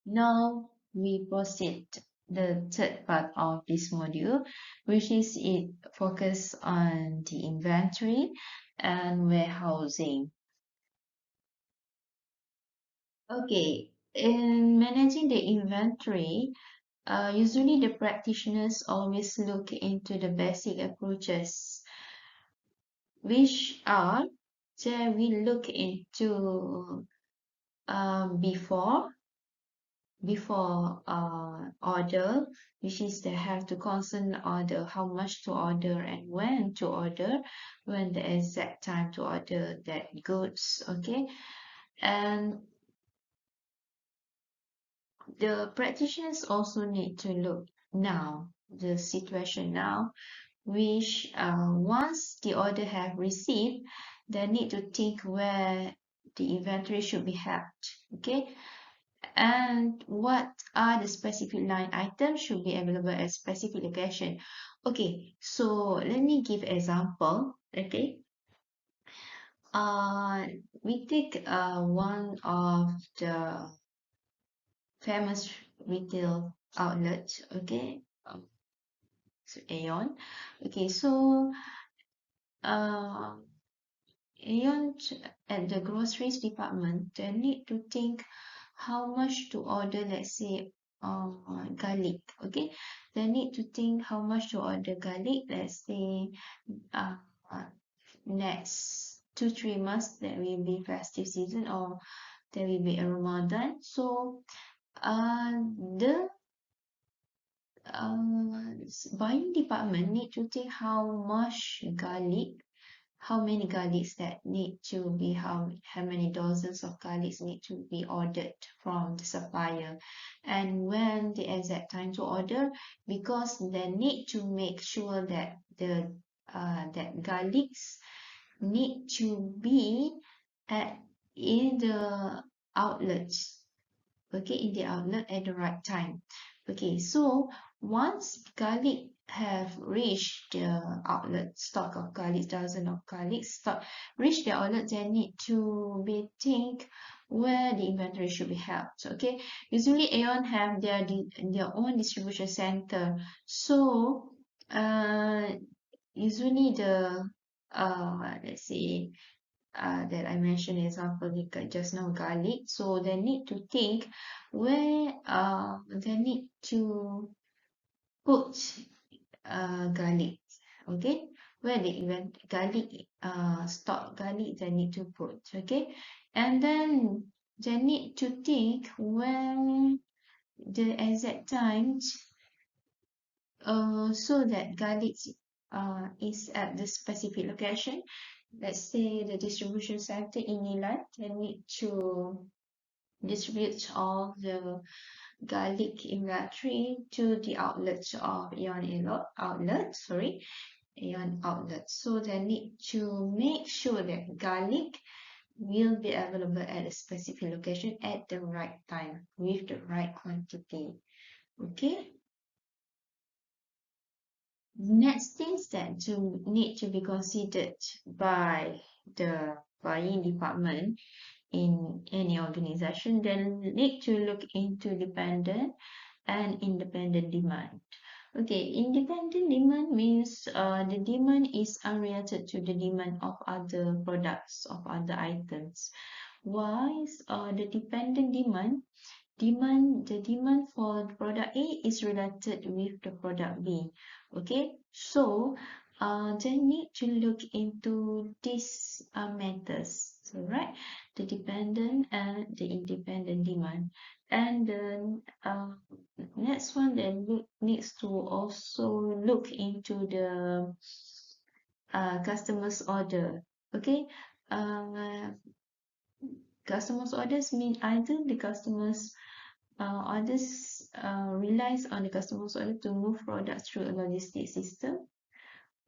Now we proceed the third part of this module, which is it focus on the inventory and warehousing. Okay, in managing the inventory, usually the practitioners always look into the basic approaches, which are that we look into before order, which is they have to constant order how much to order and when to order, when the exact time to order that goods. Okay, and the practitioners also need to look now the situation now, which once the order have received, they need to think where the inventory should be kept. Okay, and what are the specific line items should be available at specific location. Okay, so let me give example. Okay, uh we take one of the famous retail outlets. Okay, so Aeon. Okay, so uh Aeon at the groceries department, they need to think how much to order, let's say, garlic. Okay, they need to think how much to order garlic, let's say, uh, next 2-3 months there will be festive season or there will be a Ramadan. So, the buying department need to think how much garlic, how many garlics that need to be, how many dozens of garlics need to be ordered from the supplier, and when the exact time to order, because they need to make sure that the that garlics need to be at in the outlets, okay, in the outlet at the right time. Okay, so once garlic have reached the outlet, stock of garlic, dozen of garlic stock reach the outlet, they need to be think where the inventory should be held. Okay, usually Aeon have their own distribution center, so uh usually the let's say that I mentioned example just now garlic, so they need to think where they need to put garlic. Okay, where the event garlic stock garlic they need to put. Okay, and then they need to think when the exact times so that garlic is at the specific location. Let's say the distribution center in Milan, they need to distribute all the garlic inventory to the outlets of Aeon outlet. So they need to make sure that garlic will be available at a specific location at the right time with the right quantity. Okay. Next things that to need to be considered by the buying department in any organization, then need to look into dependent and independent demand. Okay, independent demand means the demand is unrelated to the demand of other products, of other items. While the dependent the demand for product A is related with the product B. Okay, so they need to look into these matters. So right, the dependent and the independent demand, and then next one then needs to also look into the customers order. Okay, customers orders mean either the customers others relies on the customer's order to move products through a logistics system,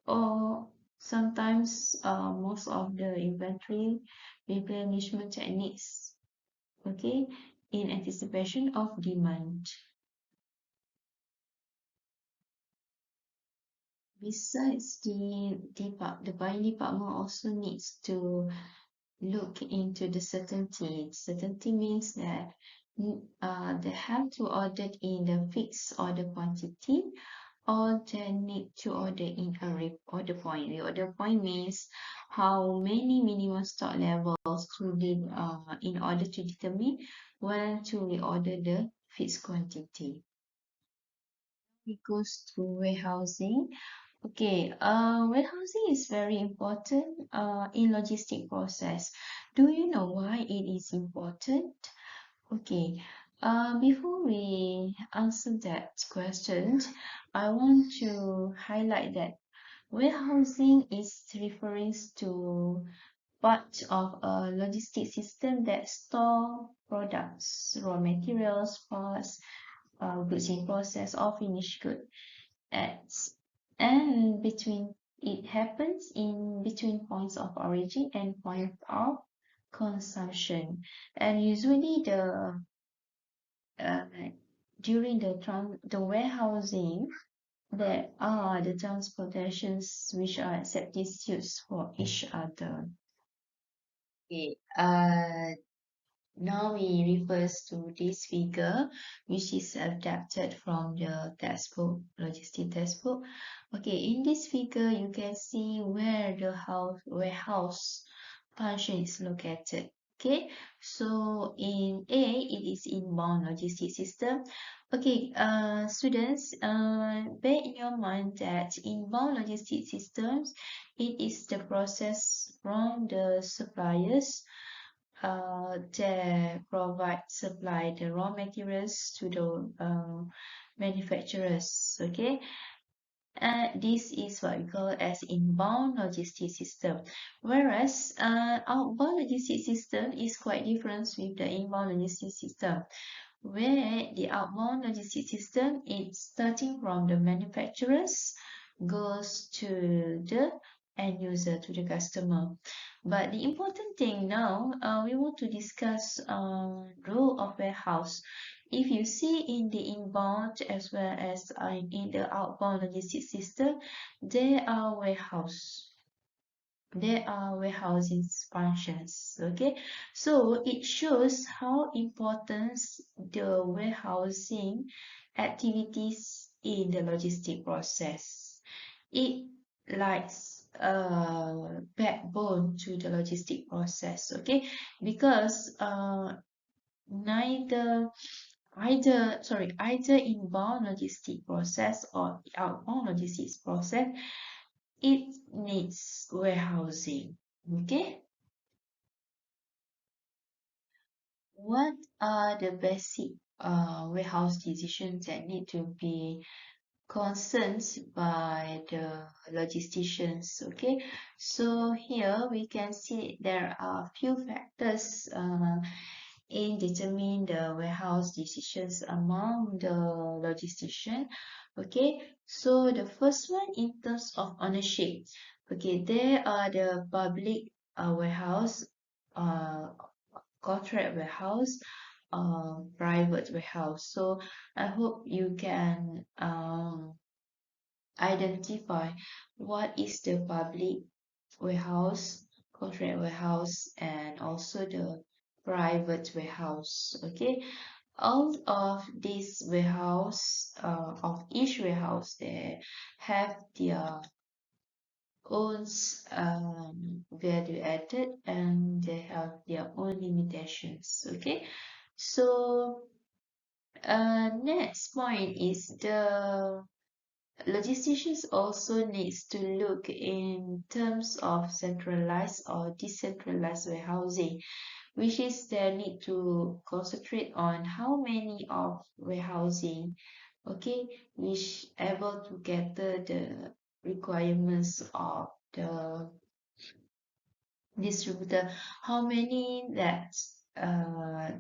or sometimes most of the inventory replenishment techniques, okay, in anticipation of demand. Besides the buying department also needs to look into the certainty. Certainty means that they have to order in the fixed order quantity, or they need to order in a reorder point. Reorder point means how many minimum stock levels to be in order to determine when to reorder the fixed quantity. It goes to warehousing. Okay, warehousing is very important in logistic process. Do you know why it is important? Okay, before we answer that question, I want to highlight that warehousing is referring to part of a logistic system that store products, raw materials, parts, goods in process, or finished good at and between it happens in between points of origin and point of consumption, and usually uh, during the warehousing there are the transportations which are substitutes for each other. Okay, now we refers to this figure, which is adapted from the textbook, logistic textbook. Okay, in this figure, you can see where the warehouse function is located. Okay, so in A, it is inbound logistic system. Okay, students, bear in your mind that inbound logistic systems, it is the process from the suppliers they provide supply the raw materials to the manufacturers. Okay, this is what we call as inbound logistic system. Whereas outbound logistic system is quite different with the inbound logistic system, where the outbound logistic system is starting from the manufacturers goes to the end user, to the customer. But the important thing now, we want to discuss role of warehouse. If you see in the inbound as well as in the outbound logistics system, there are warehouse. There are warehousing functions. Okay, so it shows how important the warehousing activities in the logistic process. It likes a backbone to the logistic process. Okay, because either inbound logistic process or outbound logistics process, it needs warehousing. Okay, what are the basic warehouse decisions that need to be concerned by the logisticians? Okay, so here we can see there are few factors in determining the warehouse decisions among the logistician. Okay, so the first one in terms of ownership. Okay, there are the public warehouse, uh, contract warehouse, private warehouse. So I hope you can identify what is the public warehouse, contract warehouse, and also the private warehouse. Okay, all of these warehouse, of each warehouse, they have their own value added, and they have their own limitations. Okay, so next point is the logisticians also needs to look in terms of centralized or decentralized warehousing, which is they need to concentrate on how many of warehousing, okay, which able to gather the requirements of the distributor, how many that uh,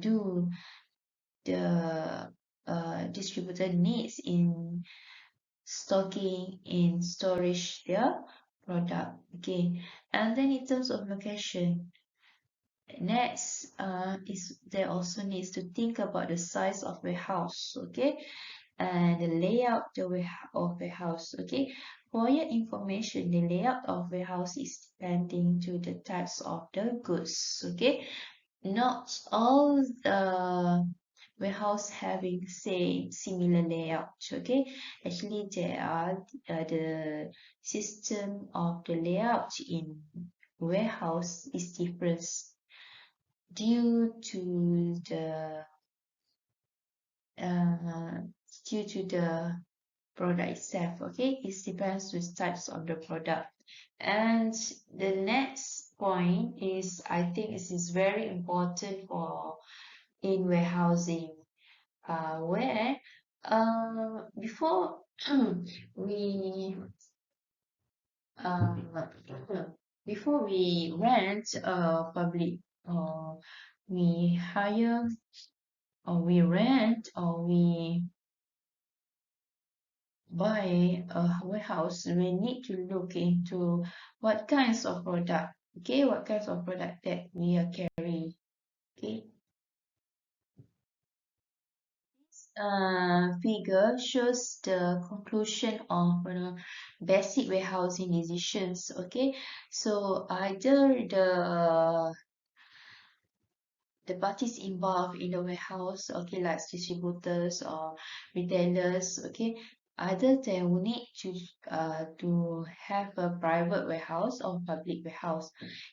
do the distributor needs in stocking, in storage their product. Okay, and then in terms of location, next is they also needs to think about the size of warehouse. Okay, and the layout of warehouse. Okay, for your information, the layout of warehouse is depending to the types of the goods. Okay, not all the warehouse having same similar layout. Okay, actually there are the system of the layout in warehouse is different due to the uh, due to the product itself. Okay, it depends with types of the product. And the next point is, I think it is very important for in warehousing, where before we uh, before we rent a public, or we hire, or we rent, or we buy a warehouse, we need to look into what kinds of product, okay, what kinds of product that we are carrying. Okay, figure shows the conclusion of basic warehousing decisions. Okay, so either the parties involved in the warehouse, okay, like distributors or retailers, okay, either they will need to have a private warehouse or public warehouse.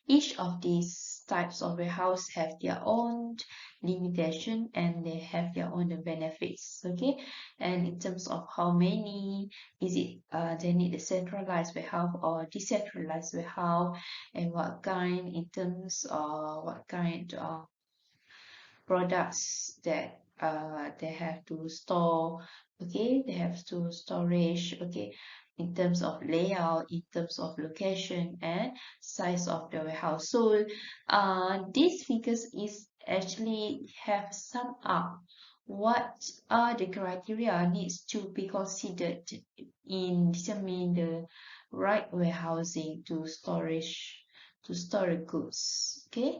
Each of these types of warehouse have their own limitation and they have their own benefits, okay. And in terms of how many, is it they need a centralized warehouse or decentralized warehouse, and what kind, in terms of what kind of products that they have to store, okay, they have to storage, okay, in terms of layout, in terms of location and size of the warehouse. So these figures is actually have sum up what are the criteria needs to be considered in determining the right warehousing to storage, to store the goods. Okay,